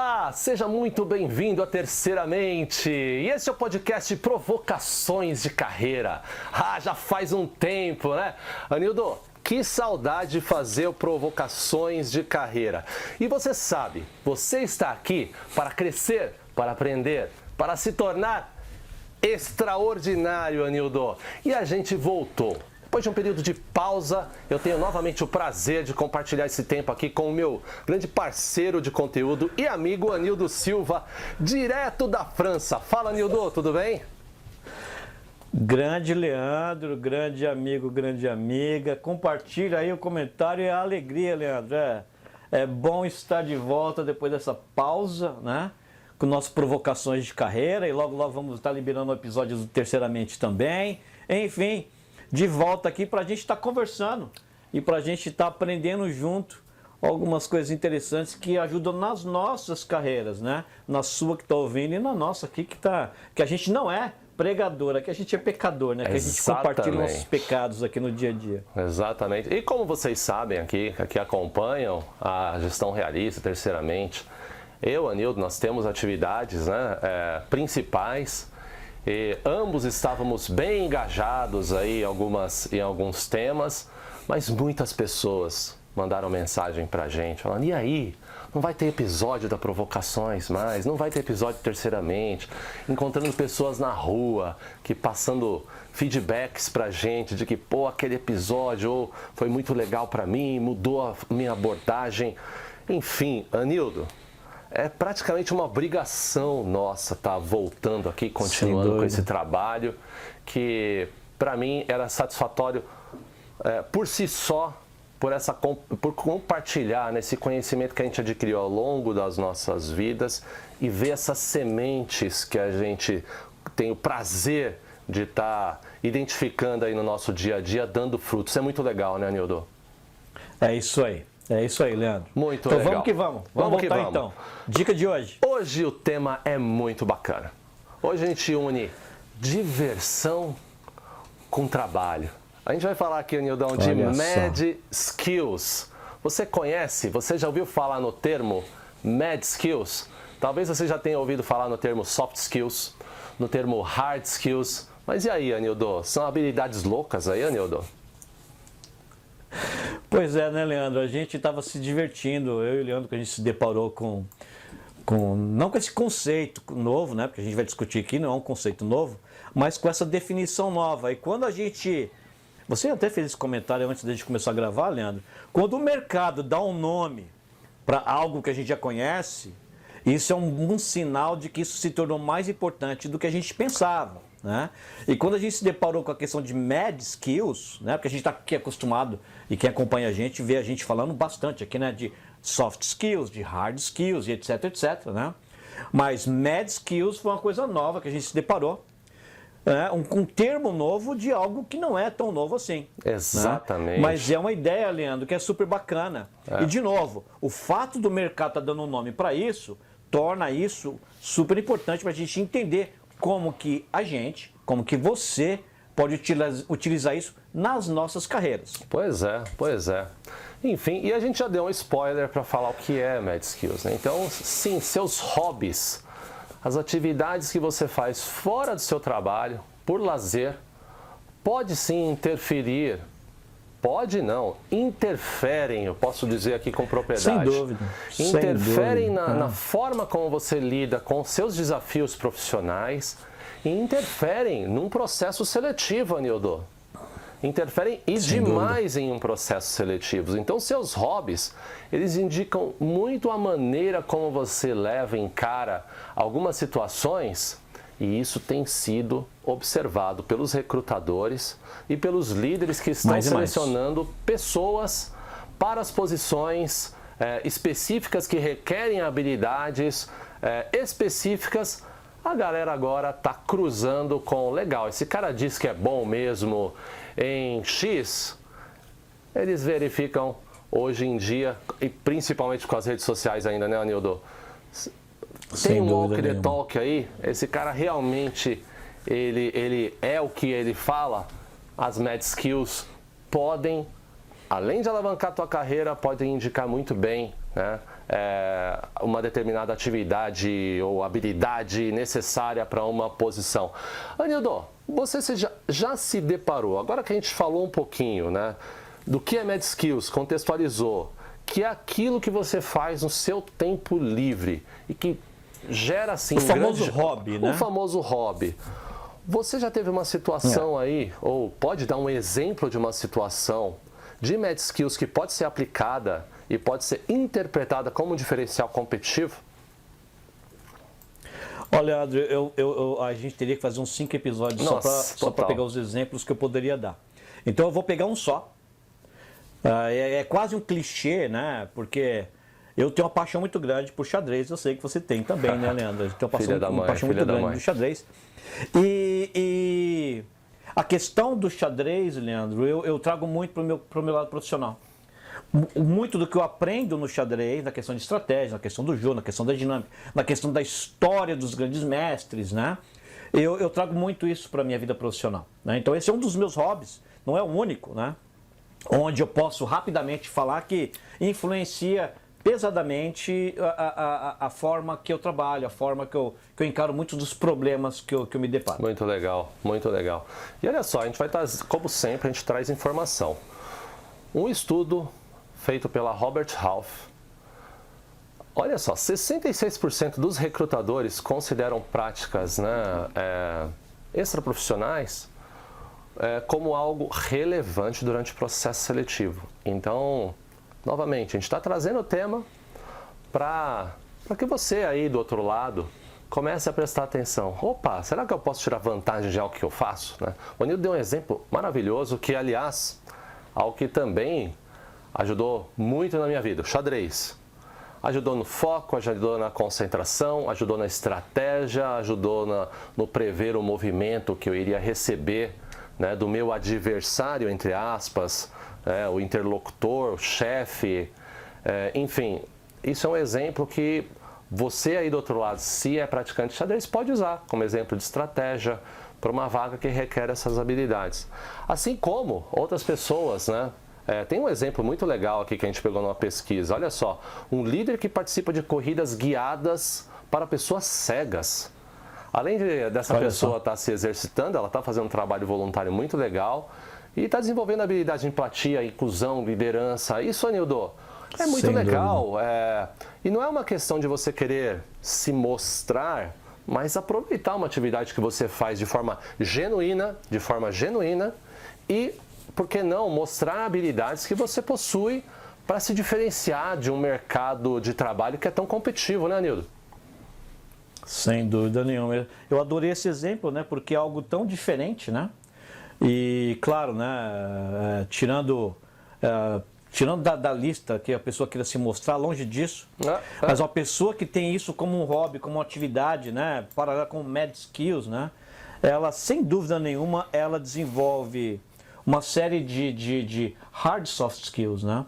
Olá, seja muito bem-vindo a Terceiramente. E esse é o podcast Provocações de Carreira. Já faz um tempo, né? Anildo, que saudade de fazer o Provocações de Carreira. E você sabe, você está aqui para crescer, para aprender, para se tornar extraordinário, Anildo. E a gente voltou. Depois de um período de pausa, eu tenho novamente o prazer de compartilhar esse tempo aqui com o meu grande parceiro de conteúdo e amigo Anildo Silva, direto da França. Fala, Anildo, tudo bem? Grande Leandro, grande amigo, grande amiga. Compartilha aí o comentário e a alegria, Leandro. É bom estar de volta depois dessa pausa, né? Com nossas provocações de carreira e logo vamos estar liberando episódios do Terceiramente também. Enfim, de volta aqui para a gente estar conversando e para a gente estar aprendendo junto algumas coisas interessantes que ajudam nas nossas carreiras, né? Na sua que está ouvindo e na nossa aqui que a gente não é pregadora, que a gente é pecador, né? Que a gente compartilha nossos pecados aqui no dia a dia. Exatamente. E como vocês sabem aqui acompanham a Gestão Realista, Terceiramente, eu, Anildo, nós temos atividades, né, principais. E ambos estávamos bem engajados aí em alguns temas, mas muitas pessoas mandaram mensagem pra gente, falando, e aí, não vai ter episódio da Provocações mais, não vai ter episódio Terceiramente, encontrando pessoas na rua, que passando feedbacks pra gente, de que, pô, aquele episódio foi muito legal pra mim, mudou a minha abordagem, enfim, Anildo. É praticamente uma obrigação nossa estar voltando aqui, continuando com esse trabalho, que para mim era satisfatório por si só, por compartilhar esse conhecimento que a gente adquiriu ao longo das nossas vidas e ver essas sementes que a gente tem o prazer de estar identificando aí no nosso dia a dia, dando frutos. Isso é muito legal, né, Anildo? É isso aí. É isso aí, Leandro. Muito então, legal. Vamos que vamos. Vamos voltar então. Dica de hoje. Hoje o tema é muito bacana. Hoje a gente une diversão com trabalho. A gente vai falar aqui, Nildão, de Mad Skills. Você já ouviu falar no termo Mad Skills? Talvez você já tenha ouvido falar no termo Soft Skills, no termo Hard Skills. Mas e aí, Anildo? São habilidades loucas aí, Anildo? Pois é, né, Leandro? A gente estava se divertindo, eu e o Leandro, que a gente se deparou não com esse conceito novo, né? Porque a gente vai discutir aqui, não é um conceito novo, mas com essa definição nova. E quando a gente... Você até fez esse comentário antes da gente começar a gravar, Leandro. Quando o mercado dá um nome para algo que a gente já conhece, isso é um sinal de que isso se tornou mais importante do que a gente pensava. Né? E quando a gente se deparou com a questão de Mad Skills, né? Porque a gente está aqui acostumado, e quem acompanha a gente vê a gente falando bastante aqui, né? De Soft Skills, de Hard Skills e etc, etc. Né? Mas Mad Skills foi uma coisa nova que a gente se deparou, né? Um termo novo de algo que não é tão novo assim. Exatamente. Né? Mas é uma ideia, Leandro, que é super bacana. E de novo, o fato do mercado estar dando um nome para isso, torna isso super importante para a gente entender como que como que você pode utilizar isso nas nossas carreiras. Pois é. Enfim, e a gente já deu um spoiler para falar o que é Mad Skills, né? Então, sim, seus hobbies, as atividades que você faz fora do seu trabalho, por lazer, pode sim interferir, pode não, interferem, eu posso dizer aqui com propriedade. Sem dúvida. Interferem na forma como você lida com seus desafios profissionais e interferem num processo seletivo, Anildo. Interferem e demais em um processo seletivo. Então, seus hobbies, eles indicam muito a maneira como você leva em cara algumas situações, e isso tem sido observado pelos recrutadores e pelos líderes que estão selecionando pessoas para as posições específicas que requerem habilidades específicas. A galera agora está cruzando com, legal, esse cara diz que é bom mesmo em X, eles verificam hoje em dia, e principalmente com as redes sociais ainda, né, Anildo? Tem um walk the talk aí, esse cara realmente, ele é o que ele fala, as Mad Skills podem, além de alavancar a tua carreira, podem indicar muito bem, né, uma determinada atividade ou habilidade necessária para uma posição. Anildo, você já se deparou, agora que a gente falou um pouquinho, né, do que é Med Skills, contextualizou, que é aquilo que você faz no seu tempo livre e que gera assim o famoso hobby, né? O famoso hobby. Você já teve uma situação aí, ou pode dar um exemplo de uma situação de Med Skills que pode ser aplicada e pode ser interpretada como um diferencial competitivo? Olha, Leandro, a gente teria que fazer uns 5 episódios só para pegar os exemplos que eu poderia dar. Então eu vou pegar um só. É quase um clichê, né? Porque eu tenho uma paixão muito grande por xadrez, eu sei que você tem também, né, Leandro? Eu tenho uma paixão muito grande por xadrez. E a questão do xadrez, Leandro, eu trago muito para o meu lado profissional. Muito do que eu aprendo no xadrez, na questão de estratégia, na questão do jogo, na questão da dinâmica, na questão da história dos grandes mestres, né? Eu trago muito isso para a minha vida profissional, né? Então esse é um dos meus hobbies, não é o único, né? Onde eu posso rapidamente falar que influencia pesadamente a forma que eu trabalho, a forma que eu encaro muitos dos problemas que eu me deparo. Muito legal, muito legal. E olha só, a gente vai trazer, como sempre, a gente traz informação. Um estudo feito pela Robert Half. Olha só, 66% dos recrutadores consideram práticas, né, extraprofissionais como algo relevante durante o processo seletivo. Então, novamente, a gente está trazendo o tema para que você aí do outro lado comece a prestar atenção. Opa, será que eu posso tirar vantagem de algo que eu faço? Né? O Nildo deu um exemplo maravilhoso que, aliás, algo que também ajudou muito na minha vida, o xadrez. Ajudou no foco, ajudou na concentração, ajudou na estratégia, ajudou no prever o movimento que eu iria receber, né, do meu adversário, entre aspas, o interlocutor, o chefe, enfim. Isso é um exemplo que você aí do outro lado, se é praticante de xadrez, pode usar como exemplo de estratégia para uma vaga que requer essas habilidades. Assim como outras pessoas, né? Tem um exemplo muito legal aqui que a gente pegou numa pesquisa. Olha só, um líder que participa de corridas guiadas para pessoas cegas. Além dessa pessoa estar se exercitando, ela está fazendo um trabalho voluntário muito legal e está desenvolvendo habilidade de empatia, inclusão, liderança. Isso, Anildo, é muito legal. E não é uma questão de você querer se mostrar, mas aproveitar uma atividade que você faz de forma genuína e, por que não, mostrar habilidades que você possui para se diferenciar de um mercado de trabalho que é tão competitivo, né, Anildo? Sem dúvida nenhuma. Eu adorei esse exemplo, né? Porque é algo tão diferente, né? E, claro, né? Tirando da lista que a pessoa queira se mostrar, longe disso, mas uma pessoa que tem isso como um hobby, como uma atividade, né? Paralela com Med Skills, né? Ela, sem dúvida nenhuma, ela desenvolve uma série de hard soft skills, né?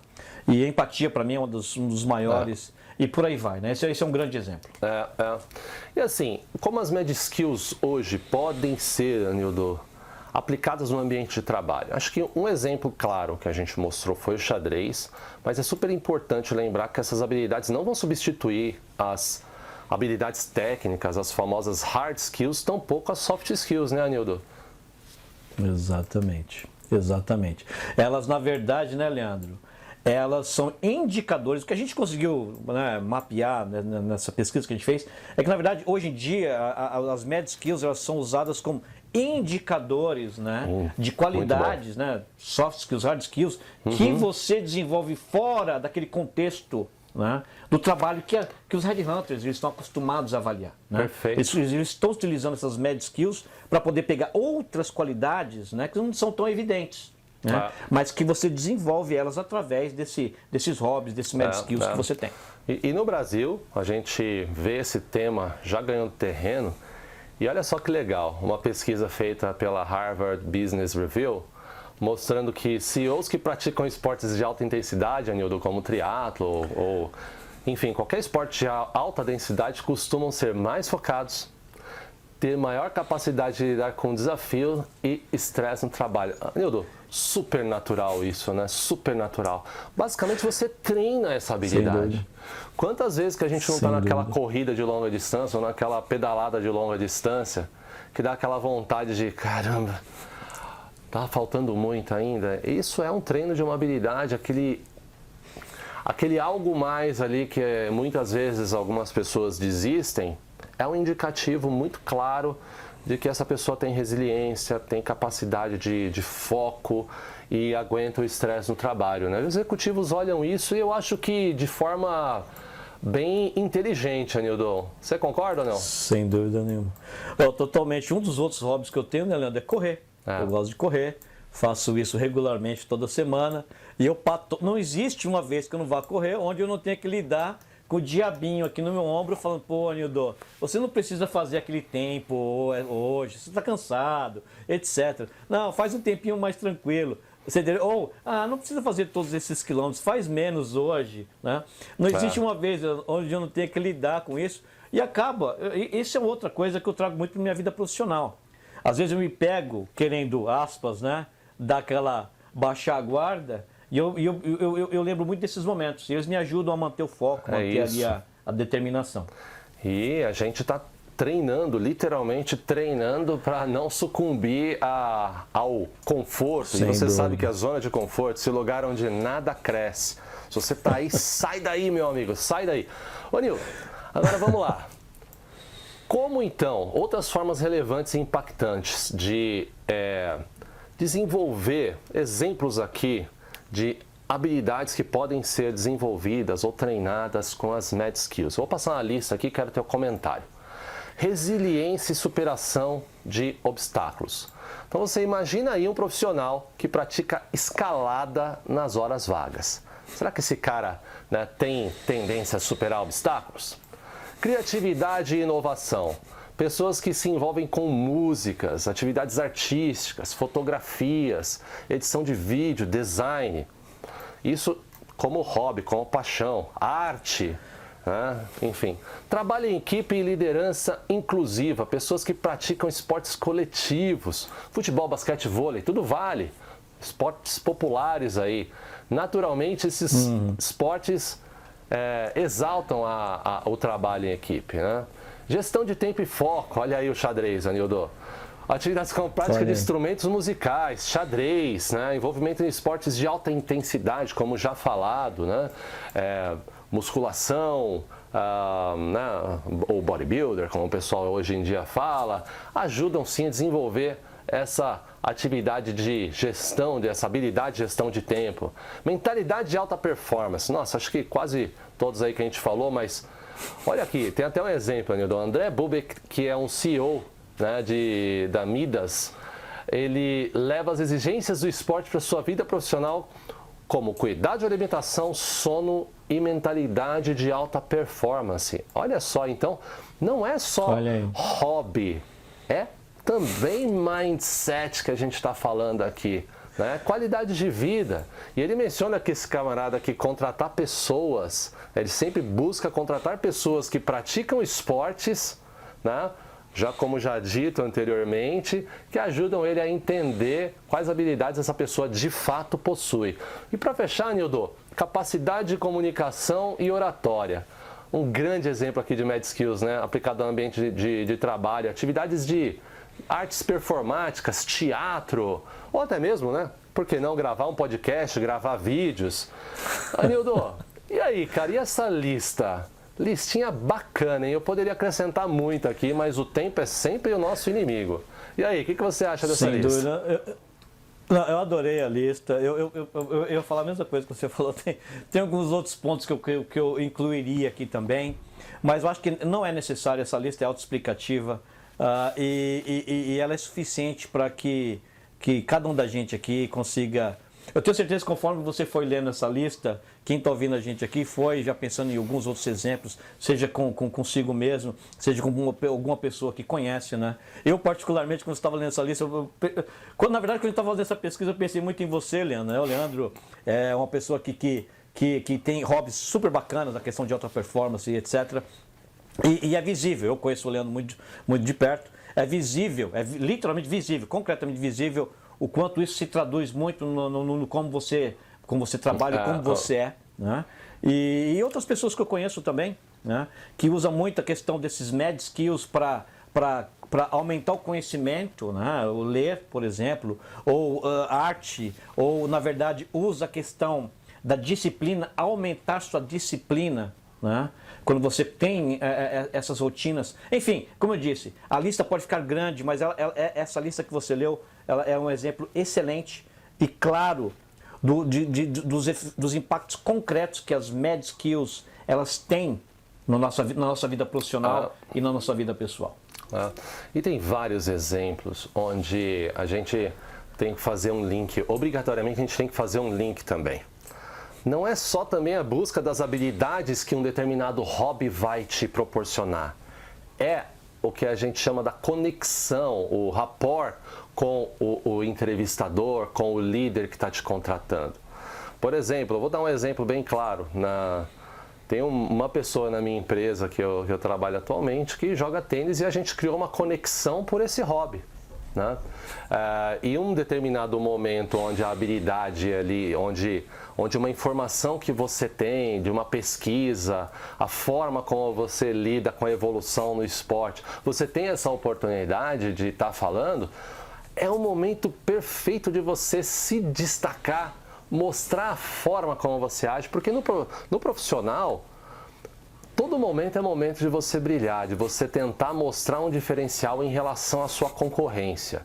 E a empatia, para mim, é um dos maiores. E por aí vai, né? Esse é um grande exemplo. E assim, como as Med Skills hoje podem ser, Anildo, aplicadas no ambiente de trabalho? Acho que um exemplo claro que a gente mostrou foi o xadrez, mas é super importante lembrar que essas habilidades não vão substituir as habilidades técnicas, as famosas hard skills, tampouco as soft skills, né, Anildo? Exatamente. Elas, na verdade, né, Leandro? Elas são indicadores. O que a gente conseguiu, né, mapear, né, nessa pesquisa que a gente fez é que, na verdade, hoje em dia, as Med Skills elas são usadas como indicadores, né, de qualidades, né, soft skills, hard skills, que você desenvolve fora daquele contexto, né, do trabalho que os headhunters eles estão acostumados a avaliar. Né? Perfeito. Eles estão utilizando essas Med Skills para poder pegar outras qualidades, né, que não são tão evidentes. Né? Mas que você desenvolve elas através desses hobbies, desses Med Skills que você tem. E no Brasil, a gente vê esse tema já ganhando terreno. E olha só que legal, uma pesquisa feita pela Harvard Business Review, mostrando que CEOs que praticam esportes de alta intensidade, Anildo, como triatlo ou, enfim, qualquer esporte de alta densidade, costumam ser mais focados, ter maior capacidade de lidar com desafio e estresse no trabalho. Anildo, super natural isso, né? Super natural. Basicamente você treina essa habilidade. Quantas vezes que a gente não está naquela corrida de longa distância ou naquela pedalada de longa distância que dá aquela vontade de, caramba, tá faltando muito ainda. Isso é um treino de uma habilidade, aquele algo mais ali que muitas vezes algumas pessoas desistem, é um indicativo muito claro de que essa pessoa tem resiliência, tem capacidade de foco e aguenta o estresse no trabalho, né? Os executivos olham isso e eu acho que de forma bem inteligente, Anildon. Você concorda ou não? Sem dúvida nenhuma. Totalmente. Um dos outros hobbies que eu tenho, né, Leandro, é correr. Eu gosto de correr, faço isso regularmente toda semana e não existe uma vez que eu não vá correr onde eu não tenha que lidar com o diabinho aqui no meu ombro falando, pô, Anildon, você não precisa fazer aquele tempo hoje, você está cansado, etc. Não, faz um tempinho mais tranquilo. Ou, não precisa fazer todos esses quilômetros, faz menos hoje, né? Não existe uma vez onde eu não tenha que lidar com isso e acaba. Isso é outra coisa que eu trago muito para minha vida profissional. Às vezes eu me pego querendo, aspas, né, dar aquela baixar a guarda e eu lembro muito desses momentos. E eles me ajudam a manter o foco, manter ali a determinação. E a gente está treinando, literalmente treinando para não sucumbir ao conforto. E você sabe que a zona de conforto, esse lugar onde nada cresce. Se você está aí, sai daí, meu amigo, sai daí. Ô, Nil, agora vamos lá. Como então, outras formas relevantes e impactantes de desenvolver exemplos aqui de habilidades que podem ser desenvolvidas ou treinadas com as Med Skills? Vou passar uma lista aqui, quero ter um comentário. Resiliência e superação de obstáculos. Então você imagina aí um profissional que pratica escalada nas horas vagas. Será que esse cara, né, tem tendência a superar obstáculos? Criatividade e inovação. Pessoas que se envolvem com músicas, atividades artísticas, fotografias, edição de vídeo, design. Isso como hobby, como paixão, arte, né? Enfim. Trabalho em equipe e liderança inclusiva. Pessoas que praticam esportes coletivos, futebol, basquete, vôlei, tudo vale. Esportes populares aí. Naturalmente, esses esportes exaltam o trabalho em equipe, né? Gestão de tempo e foco, olha aí o xadrez, Anildon. Atividades com prática de instrumentos musicais, xadrez, né? Envolvimento em esportes de alta intensidade, como já falado, né? Musculação, né? Ou bodybuilder, como o pessoal hoje em dia fala, ajudam sim a desenvolver essa atividade de gestão, essa habilidade de gestão de tempo. Mentalidade de alta performance. Nossa, acho que quase todos aí que a gente falou, mas olha aqui, tem até um exemplo, Anildon. André Bubeck, que é um CEO, né, da Midas, ele leva as exigências do esporte para a sua vida profissional como cuidado de alimentação, sono e mentalidade de alta performance. Olha só, então, não é só hobby, é também mindset que a gente está falando aqui, né? Qualidade de vida. E ele menciona que esse camarada aqui, contratar pessoas, ele sempre busca contratar pessoas que praticam esportes, né? Como já dito anteriormente, que ajudam ele a entender quais habilidades essa pessoa de fato possui. E para fechar, Anildon, capacidade de comunicação e oratória. Um grande exemplo aqui de Med Skills, né? Aplicado no ambiente de trabalho, atividades de artes performáticas, teatro, ou até mesmo, né? Por que não gravar um podcast, gravar vídeos? Anildon, e aí, cara, e essa lista? Listinha bacana, hein? Eu poderia acrescentar muito aqui, mas o tempo é sempre o nosso inimigo. E aí, o que você acha dessa lista? Sem dúvida. Eu adorei a lista. Eu ia falar a mesma coisa que você falou. Tem alguns outros pontos que eu incluiria aqui também, mas eu acho que não é necessário essa lista, é autoexplicativa. E ela é suficiente para que cada um da gente aqui consiga... Eu tenho certeza que conforme você foi lendo essa lista, quem está ouvindo a gente aqui foi já pensando em alguns outros exemplos, seja consigo mesmo, seja com alguma pessoa que conhece, né? Eu, particularmente, quando estava lendo essa lista, na verdade, quando eu estava fazendo essa pesquisa, eu pensei muito em você, Leandro, né? O Leandro é uma pessoa que tem hobbies super bacanas na questão de alta performance e etc., e é visível, eu conheço o Leandro muito de perto, é visível, é literalmente visível, concretamente visível o quanto isso se traduz muito no como você trabalha, como você é, né? E outras pessoas que eu conheço também, né, que usam muito a questão desses mad skills para aumentar o conhecimento, né, o ler, por exemplo, ou arte, ou na verdade usa a questão da disciplina, aumentar sua disciplina, né? Quando você tem essas rotinas. Enfim, como eu disse, a lista pode ficar grande, mas essa lista que você leu, ela é um exemplo excelente e claro dos impactos concretos que as mad skills elas têm na nossa vida profissional e na nossa vida pessoal. E tem vários exemplos onde a gente tem que fazer um link, obrigatoriamente a gente tem que fazer um link também. Não é só também a busca das habilidades que um determinado hobby vai te proporcionar. É o que a gente chama da conexão, o rapport com o entrevistador, com o líder que está te contratando. Por exemplo, eu vou dar um exemplo bem claro. Tem uma pessoa na minha empresa que eu trabalho atualmente que joga tênis e a gente criou uma conexão por esse hobby, né? E um determinado momento onde a habilidade ali, onde uma informação que você tem, de uma pesquisa, a forma como você lida com a evolução no esporte, você tem essa oportunidade de estar falando, é um momento perfeito de você se destacar, mostrar a forma como você age, porque no profissional, todo momento é momento de você brilhar, de você tentar mostrar um diferencial em relação à sua concorrência.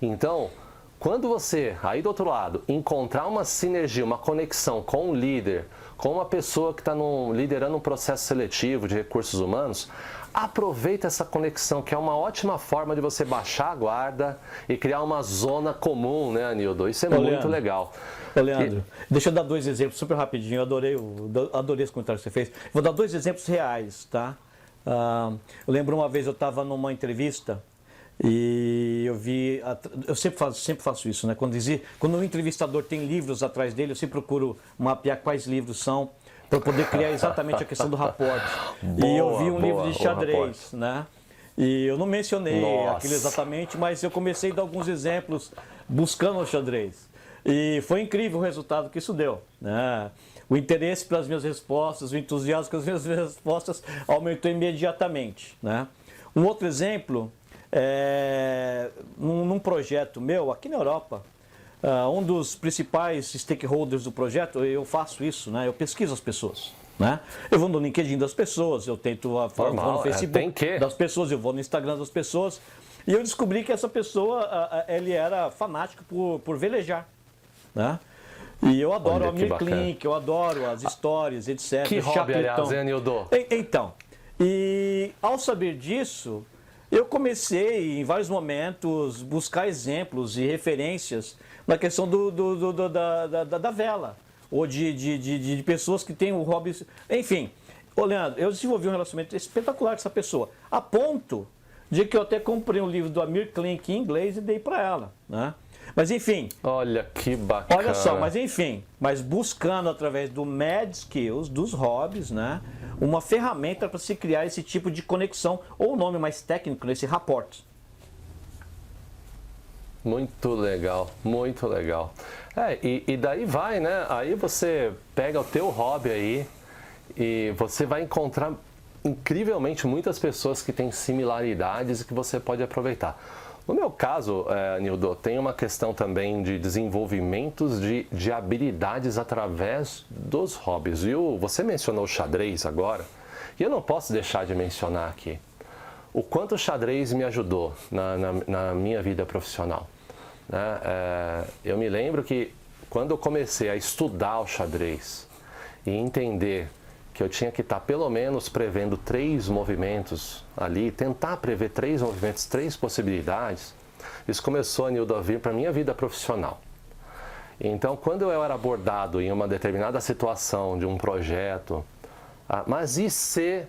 Então, quando você, aí do outro lado, encontrar uma sinergia, uma conexão com um líder, com uma pessoa que está liderando um processo seletivo de recursos humanos, aproveita essa conexão, que é uma ótima forma de você baixar a guarda e criar uma zona comum, né, Anildo? Isso é muito legal. Ô, Leandro, deixa eu dar 2 exemplos super rapidinho, eu adorei esse comentário que você fez. Vou dar 2 exemplos reais, tá? Eu lembro uma vez eu estava numa entrevista e eu sempre faço isso, né? Quando um entrevistador tem livros atrás dele, eu sempre procuro mapear quais livros são, para poder criar exatamente a questão do rapport. E eu vi um livro de xadrez, né? E eu não mencionei aquilo exatamente, mas eu comecei a dar alguns exemplos buscando o xadrez. E foi incrível o resultado que isso deu, né? O interesse pelas minhas respostas, o entusiasmo com as minhas respostas aumentou imediatamente, né? Um outro exemplo é num projeto meu aqui na Europa. Um dos principais stakeholders do projeto, eu faço isso, né? Eu pesquiso as pessoas, né? Eu vou no LinkedIn das pessoas, eu tento vou no Facebook das pessoas, eu vou no Instagram das pessoas, e eu descobri que essa pessoa ele era fanático por velejar, né? E eu adoro o Amir Klink, eu adoro as histórias, etc. Que hobby, aliás, hein, Anildo? Então, e ao saber disso, eu comecei, em vários momentos, buscar exemplos e referências na questão da vela, ou de pessoas que têm o hobby. Enfim, Leandro, eu desenvolvi um relacionamento espetacular com essa pessoa, a ponto de que eu até comprei um livro do Amir Klink em inglês e dei para ela, né? Mas enfim. Olha que bacana. Olha só, mas enfim, buscando através do Mad Skills, dos hobbies, né, uma ferramenta para se criar esse tipo de conexão, ou o nome mais técnico, nesse rapport. Muito legal, muito legal. E daí vai, né? Aí você pega o teu hobby aí e você vai encontrar incrivelmente muitas pessoas que têm similaridades e que você pode aproveitar. No meu caso, Nildo, tem uma questão também de desenvolvimentos de habilidades através dos hobbies. E você mencionou o xadrez agora, e eu não posso deixar de mencionar aqui o quanto o xadrez me ajudou na minha vida profissional, né? Eu me lembro que quando eu comecei a estudar o xadrez e entender que eu tinha que estar pelo menos prevendo 3 movimentos ali, tentar prever 3 movimentos, 3 possibilidades, isso começou, Anildo, a vir para a minha vida profissional. Então, quando eu era abordado em uma determinada situação de um projeto, mas e se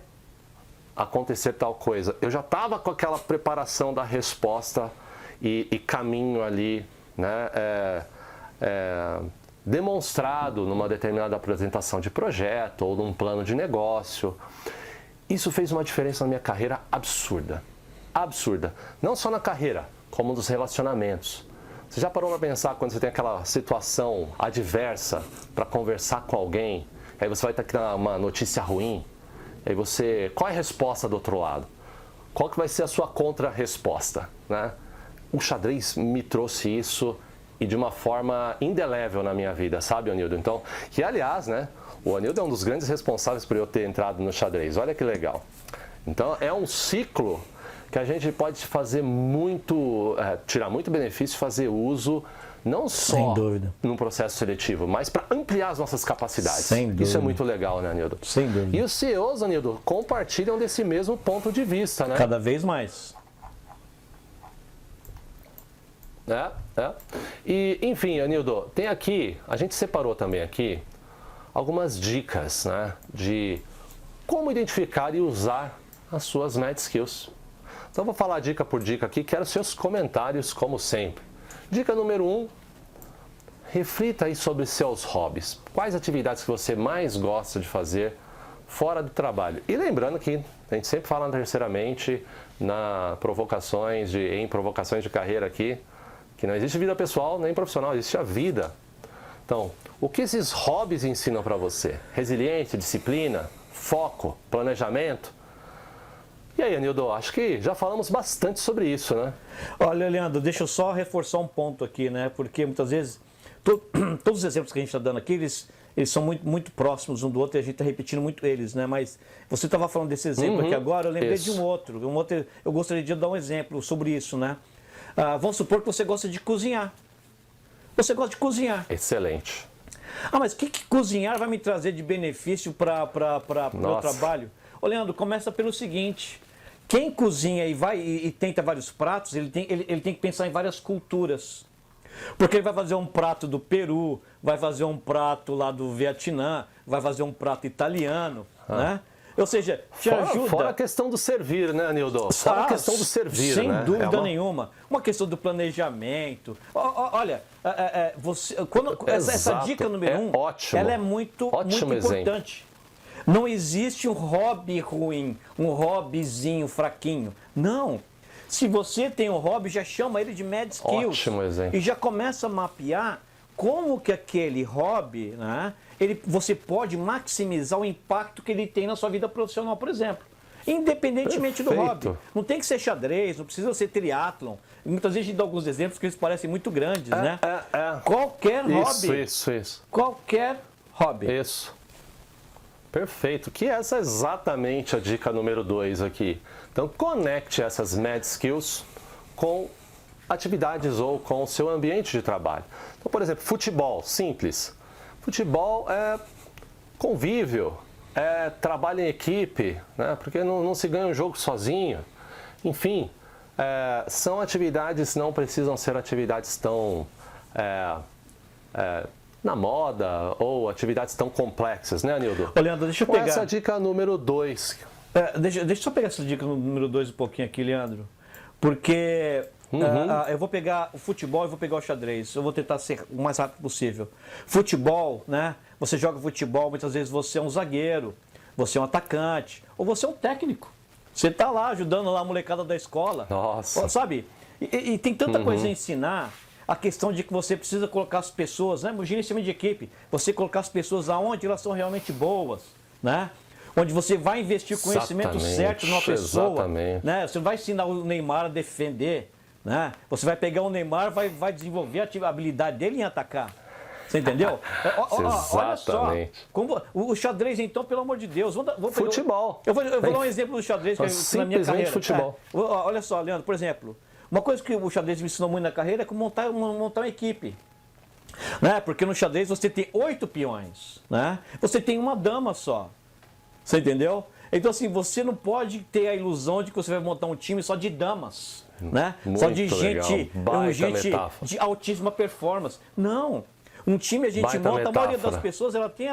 acontecer tal coisa? Eu já estava com aquela preparação da resposta e caminho ali, né? Demonstrado numa determinada apresentação de projeto ou num plano de negócio. Isso fez uma diferença na minha carreira absurda. Absurda. Não só na carreira, como nos relacionamentos. Você já parou para pensar quando você tem aquela situação adversa para conversar com alguém, aí você vai ter uma notícia ruim, aí qual é a resposta do outro lado? Qual que vai ser a sua contra-resposta, né? O xadrez me trouxe isso e de uma forma indelével na minha vida, sabe, Anildo? Então, que aliás, né, o Anildo é um dos grandes responsáveis por eu ter entrado no xadrez, olha que legal. Então, é um ciclo que a gente pode fazer tirar muito benefício, fazer uso, não só num processo seletivo, mas para ampliar as nossas capacidades. Sem dúvida. Isso é muito legal, né, Anildo? Sem dúvida. E os CEOs, Anildo, compartilham desse mesmo ponto de vista, né? Cada vez mais. E, enfim, Anildo, a gente separou também aqui algumas dicas, né, de como identificar e usar as suas Mad Skills. Então, eu vou falar dica por dica aqui, quero seus comentários, como sempre. Dica número 1, reflita aí sobre seus hobbies. Quais atividades que você mais gosta de fazer fora do trabalho? E lembrando que a gente sempre fala terceiramente em provocações de carreira aqui, que não existe vida pessoal nem profissional, existe a vida. Então, o que esses hobbies ensinam para você? Resiliência, disciplina, foco, planejamento? E aí, Anildo, acho que já falamos bastante sobre isso, né? Olha, Leandro, deixa eu só reforçar um ponto aqui, né? Porque muitas vezes, todos os exemplos que a gente está dando aqui, eles são muito, muito próximos um do outro e a gente está repetindo muito eles, né? Mas você estava falando desse exemplo aqui agora, eu lembrei de um outro. Eu gostaria de dar um exemplo sobre isso, né? Vamos supor que você gosta de cozinhar. Você gosta de cozinhar. Excelente. Mas o que cozinhar vai me trazer de benefício para o meu trabalho? Ô, Leandro, começa pelo seguinte. Quem cozinha e tenta vários pratos, ele tem que pensar em várias culturas. Porque ele vai fazer um prato do Peru, vai fazer um prato lá do Vietnã, vai fazer um prato italiano, né? Ou seja, ajuda... Fora a questão do servir, né, Anildo? Fora a questão do servir, sem né? dúvida nenhuma. Uma questão do planejamento. Olha, essa dica número 1, ela é muito importante. Não existe um hobby ruim, um hobbyzinho fraquinho. Não. Se você tem um hobby, já chama ele de Mad Skills. Ótimo exemplo. E já começa a mapear como que aquele hobby, né, você pode maximizar o impacto que ele tem na sua vida profissional, por exemplo. Independentemente do hobby. Não tem que ser xadrez, não precisa ser triatlon. Muitas vezes a gente dá alguns exemplos que eles parecem muito grandes, né? Qualquer hobby. Isso. Qualquer hobby. Isso. Perfeito. Que essa é exatamente a dica número 2 aqui. Então, conecte essas Mad Skills com atividades ou com o seu ambiente de trabalho. Então, por exemplo, futebol, simples. Futebol é convívio, é trabalho em equipe, né? Porque não se ganha um jogo sozinho. Enfim, são atividades, não precisam ser atividades tão na moda ou atividades tão complexas, né, Anildo? Ô, Leandro, deixa eu pegar... Essa dica número 2. Deixa eu só pegar essa dica número 2 um pouquinho aqui, Leandro. Porque eu vou pegar o futebol e vou pegar o xadrez. Eu vou tentar ser o mais rápido possível. Futebol, né? Você joga futebol, muitas vezes você é um zagueiro, você é um atacante, ou você é um técnico. Você está lá ajudando lá a molecada da escola. Nossa. Sabe? E tem tanta coisa a ensinar. A questão de que você precisa colocar as pessoas, né? Gerenciamento de equipe. Você colocar as pessoas aonde elas são realmente boas, né? Onde você vai investir o conhecimento certo numa pessoa. Né? Você vai ensinar o Neymar a defender, né? Você vai pegar o Neymar, vai desenvolver a habilidade dele em atacar. Você entendeu? Olha só. O xadrez, então, pelo amor de Deus. Futebol. Eu vou dar um exemplo do xadrez que na minha carreira. Futebol. Olha só, Leandro, por exemplo. Uma coisa que o xadrez me ensinou muito na carreira é como montar uma equipe. Né? Porque no xadrez você tem 8 peões. Né? Você tem uma dama só. Você entendeu? Então, assim, você não pode ter a ilusão de que você vai montar um time só de damas. Né? Só de gente de altíssima performance. Não. Um time a gente monta, a maioria das pessoas ela tem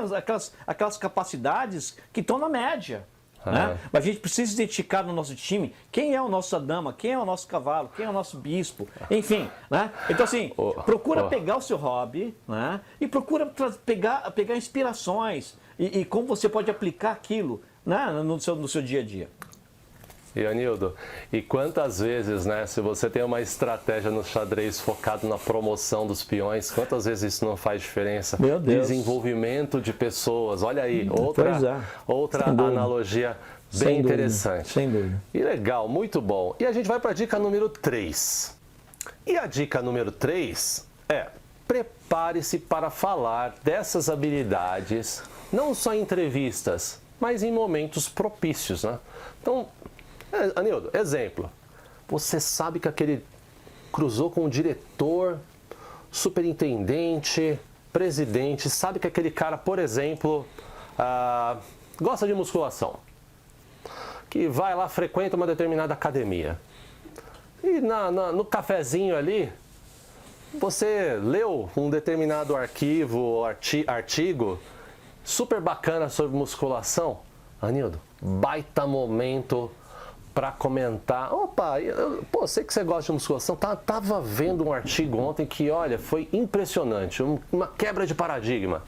aquelas capacidades que estão na média. Né? Mas a gente precisa identificar no nosso time quem é a nossa dama, quem é o nosso cavalo, quem é o nosso bispo, enfim. Né? Então, assim, procura pegar o seu hobby, né? E procura pegar inspirações e como você pode aplicar aquilo, né? no seu dia a dia. E Anildo, e quantas vezes, né, se você tem uma estratégia no xadrez focado na promoção dos peões, quantas vezes isso não faz diferença? Meu Deus. Desenvolvimento de pessoas, olha aí, outra Sem dúvida. analogia bem Sem dúvida. interessante. Sem dúvida. E legal, muito bom. E a gente vai para a dica número 3. E a dica número 3 é: prepare-se para falar dessas habilidades, não só em entrevistas, mas em momentos propícios, né? Então, Anildo, exemplo. Você sabe que aquele cruzou com o diretor, superintendente, presidente, sabe que aquele cara, por exemplo, gosta de musculação, que vai lá, frequenta uma determinada academia. E no cafezinho ali, você leu um determinado artigo super bacana sobre musculação. Anildo, baita momento para comentar. Opa, sei que você gosta de musculação. Tava vendo um artigo ontem que, olha, foi impressionante, uma quebra de paradigma.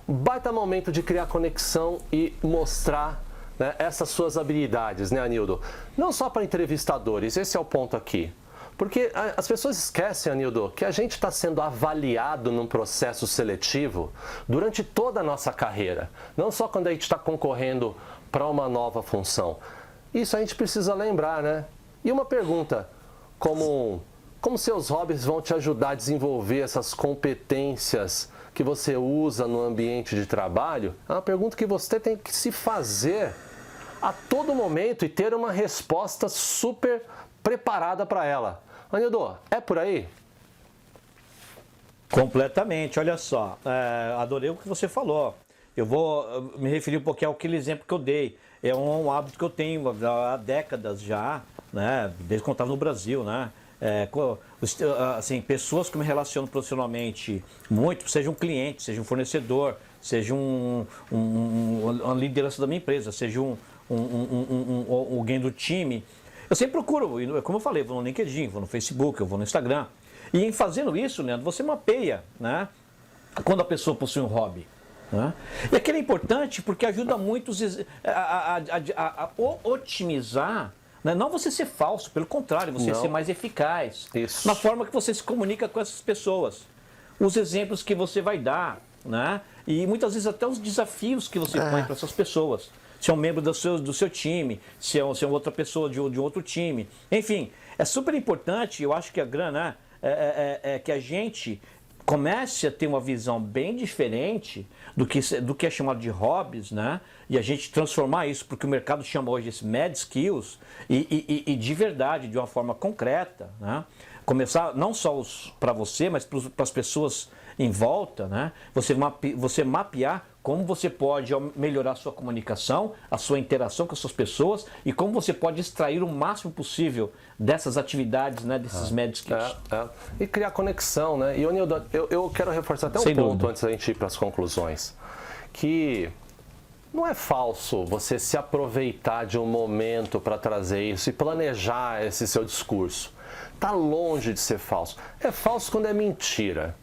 Baita momento de criar conexão e mostrar, né, essas suas habilidades, né, Anildo? Não só para entrevistadores, esse é o ponto aqui. Porque as pessoas esquecem, Anildo, que a gente está sendo avaliado num processo seletivo durante toda a nossa carreira. Não só quando a gente está concorrendo para uma nova função. Isso a gente precisa lembrar, né? E uma pergunta, como seus hobbies vão te ajudar a desenvolver essas competências que você usa no ambiente de trabalho? É uma pergunta que você tem que se fazer a todo momento e ter uma resposta super preparada para ela. Anildo, é por aí? Completamente, olha só, adorei o que você falou. Eu vou me referir um pouquinho àquele exemplo que eu dei. É um hábito que eu tenho há décadas já, né? Desde quando eu estava no Brasil, né? Assim, pessoas que me relacionam profissionalmente muito, seja um cliente, seja um fornecedor, seja uma liderança da minha empresa, seja alguém do time. Eu sempre procuro, como eu falei, vou no LinkedIn, vou no Facebook, eu vou no Instagram. E em fazendo isso, Leandro, você mapeia, né, quando a pessoa possui um hobby. Né? E aquilo é importante porque ajuda muito a otimizar, né? Não você ser falso, pelo contrário, você ser mais eficaz na forma que você se comunica com essas pessoas. Os exemplos que você vai dar, né? E muitas vezes até os desafios que você põe para essas pessoas. Se é um membro do seu time, se é outra pessoa de outro time. Enfim, é super importante, eu acho que a grana é que a gente comece a ter uma visão bem diferente do que é chamado de hobbies, né? E a gente transformar isso, porque o mercado chama hoje esse mad skills, e de verdade, de uma forma concreta, né? Começar não só para você, mas para as pessoas em volta, né? Você mapear como você pode melhorar a sua comunicação, a sua interação com as suas pessoas e como você pode extrair o máximo possível dessas atividades, né, desses mad skills. E criar conexão, né? E eu quero reforçar até um ponto antes da gente ir para as conclusões, que não é falso você se aproveitar de um momento para trazer isso e planejar esse seu discurso. Está longe de ser falso. É falso quando é mentira.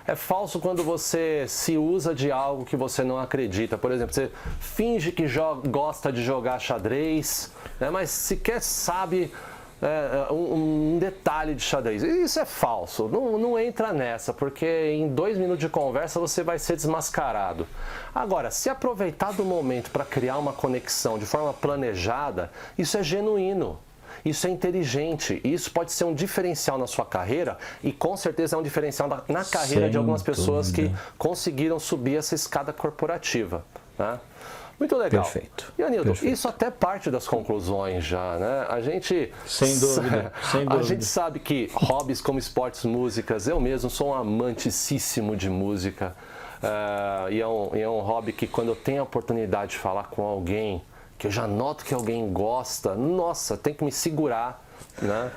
É falso quando você se usa de algo que você não acredita. Por exemplo, você finge que gosta de jogar xadrez, né, mas sequer sabe um detalhe de xadrez. Isso é falso. Não entra nessa, porque em 2 minutos de conversa você vai ser desmascarado. Agora, se aproveitar do momento para criar uma conexão de forma planejada, isso é genuíno. Isso é inteligente, isso pode ser um diferencial na sua carreira e com certeza é um diferencial na carreira de algumas pessoas que conseguiram subir essa escada corporativa. Né? Muito legal. Perfeito. E Anildo, Perfeito. Isso até parte das conclusões já, né? A gente, sem dúvida. A gente sabe que hobbies como esportes, músicas, eu mesmo sou um amanticíssimo de música e é um hobby que quando eu tenho a oportunidade de falar com alguém que eu já noto que alguém gosta, nossa, tem que me segurar, né?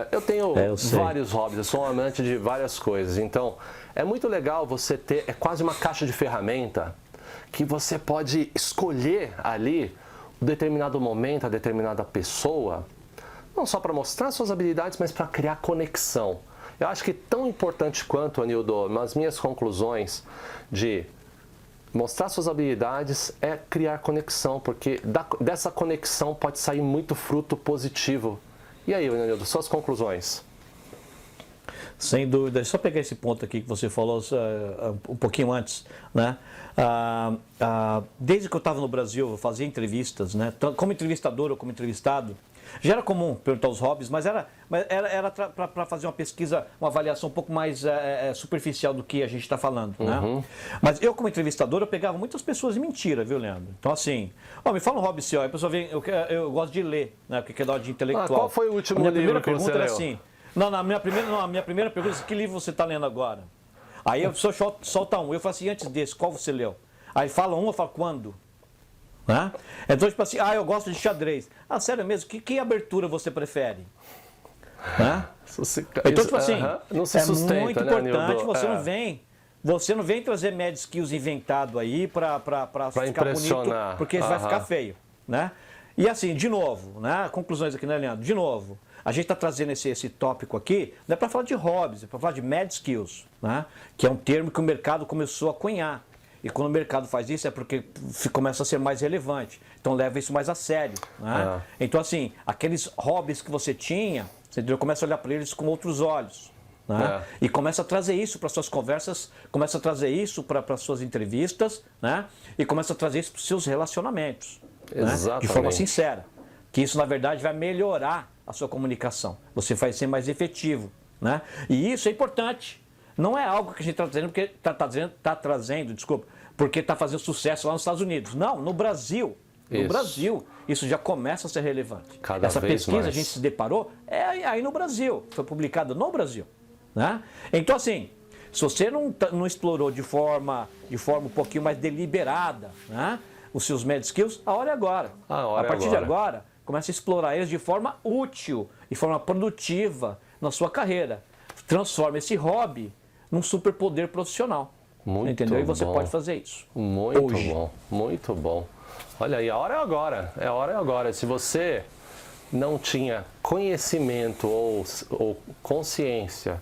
Eu tenho vários hobbies, eu sou um amante de várias coisas, então é muito legal você ter, é quase uma caixa de ferramenta que você pode escolher ali um determinado momento, a determinada pessoa, não só para mostrar suas habilidades, mas para criar conexão. Eu acho que tão importante quanto, Anildo, nas minhas conclusões de Mostrar suas habilidades é criar conexão, porque dessa conexão pode sair muito fruto positivo. E aí, Anildo, suas conclusões? Sem dúvida. Só pegar esse ponto aqui que você falou um pouquinho antes, né? Desde que eu estava no Brasil, eu fazia entrevistas, né? Como entrevistador ou como entrevistado, já era comum perguntar os hobbies, mas era para fazer uma pesquisa, uma avaliação um pouco mais superficial do que a gente está falando, né? Mas eu, como entrevistador, eu pegava muitas pessoas de mentira, viu, Leandro? Então, assim, me fala um hobby seu. Aí a pessoa vem, eu gosto de ler, né? Porque é da ordem intelectual. Qual foi o último livro que você leu? Assim, a minha primeira pergunta é: que livro você está lendo agora? Aí a pessoa solta um. Eu falo assim: antes desse, qual você leu? Aí fala um, eu falo: quando? Né? Então, tipo assim, eu gosto de xadrez. Sério mesmo? Que abertura você prefere? Né? Então, tipo assim, não se sustenta, é muito importante, Anildo? Você não vem trazer mad skills inventado aí para ficar bonito, porque vai ficar feio, né? E assim, de novo, né? Conclusões aqui, né, Leandro? De novo, a gente está trazendo esse tópico aqui, não é para falar de hobbies, é para falar de mad skills, né? Que é um termo que o mercado começou a cunhar. E quando o mercado faz isso é porque começa a ser mais relevante. Então leva isso mais a sério, né? Então, assim, aqueles hobbies que você tinha, você começa a olhar para eles com outros olhos. Né? E começa a trazer isso para suas conversas, começa a trazer isso para suas entrevistas, né? E começa a trazer isso para os seus relacionamentos, né? De forma sincera. Que isso, na verdade, vai melhorar a sua comunicação. Você vai ser mais efetivo, né? E isso é importante. Não é algo que a gente está trazendo porque porque está fazendo sucesso lá nos Estados Unidos. Não, no Brasil. No Brasil, isso já começa a ser relevante. Essa pesquisa mais. A gente se deparou aí no Brasil. Foi publicada no Brasil. Né? Então, assim, se você não explorou de forma um pouquinho mais deliberada, né, os seus mad skills, a hora é agora. A partir de agora, comece a explorar eles de forma útil, de forma produtiva na sua carreira. Transforme esse hobby num superpoder profissional. Muito entendeu? bom. E você pode fazer isso. Muito hoje. Bom, muito bom. Olha aí, a hora é agora. A hora é agora. Se você não tinha conhecimento ou consciência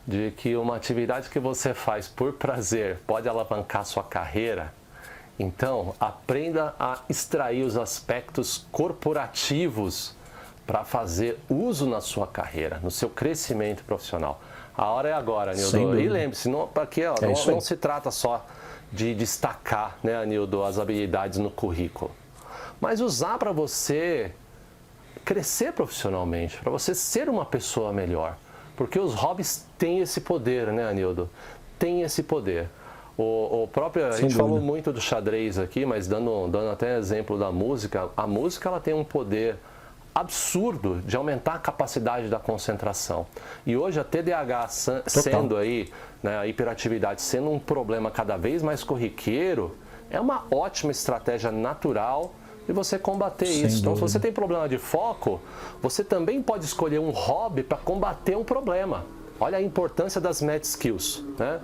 de que uma atividade que você faz por prazer pode alavancar sua carreira, então aprenda a extrair os aspectos corporativos para fazer uso na sua carreira, no seu crescimento profissional. A hora é agora, Anildo. E lembre-se, não se trata só de destacar, né, Anildo, as habilidades no currículo, mas usar para você crescer profissionalmente, para você ser uma pessoa melhor. Porque os hobbies têm esse poder, né, Anildo? Tem esse poder. O próprio, a gente falou muito do xadrez aqui, mas dando até exemplo da música, a música ela tem um poder absurdo de aumentar a capacidade da concentração. E hoje a TDAH sendo aí, né, a hiperatividade sendo um problema cada vez mais corriqueiro, é uma ótima estratégia natural de você combater isso. Então, se você tem problema de foco, você também pode escolher um hobby para combater um problema. Olha a importância das mad skills, né?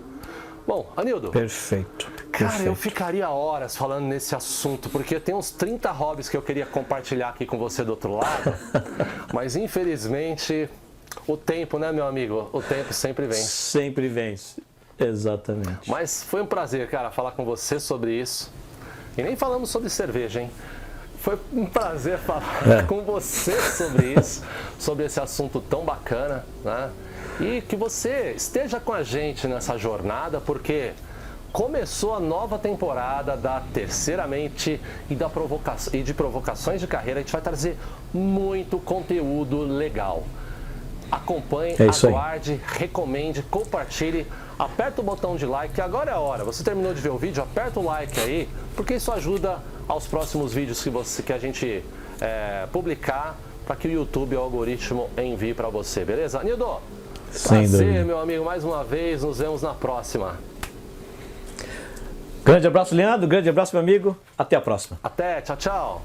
Bom, Anildo. Perfeito. Cara, eu ficaria horas falando nesse assunto, porque tem uns 30 hobbies que eu queria compartilhar aqui com você do outro lado, mas infelizmente o tempo, né, meu amigo? O tempo sempre vence. Sempre vence, exatamente. Mas foi um prazer, cara, falar com você sobre isso. E nem falamos sobre cerveja, hein? Foi um prazer falar com você sobre isso, sobre esse assunto tão bacana, né? E que você esteja com a gente nessa jornada, porque começou a nova temporada da Terceiramente e de provocações de carreira. A gente vai trazer muito conteúdo legal. Acompanhe, aguarde, recomende, compartilhe, aperta o botão de like, que agora é a hora. Você terminou de ver o vídeo, aperta o like aí, porque isso ajuda aos próximos vídeos que a gente publicar, para que o YouTube, o algoritmo, envie para você, beleza? Anildo, prazer, meu amigo, mais uma vez, nos vemos na próxima. Grande abraço, Leandro, grande abraço, meu amigo, até a próxima. Até, tchau, tchau.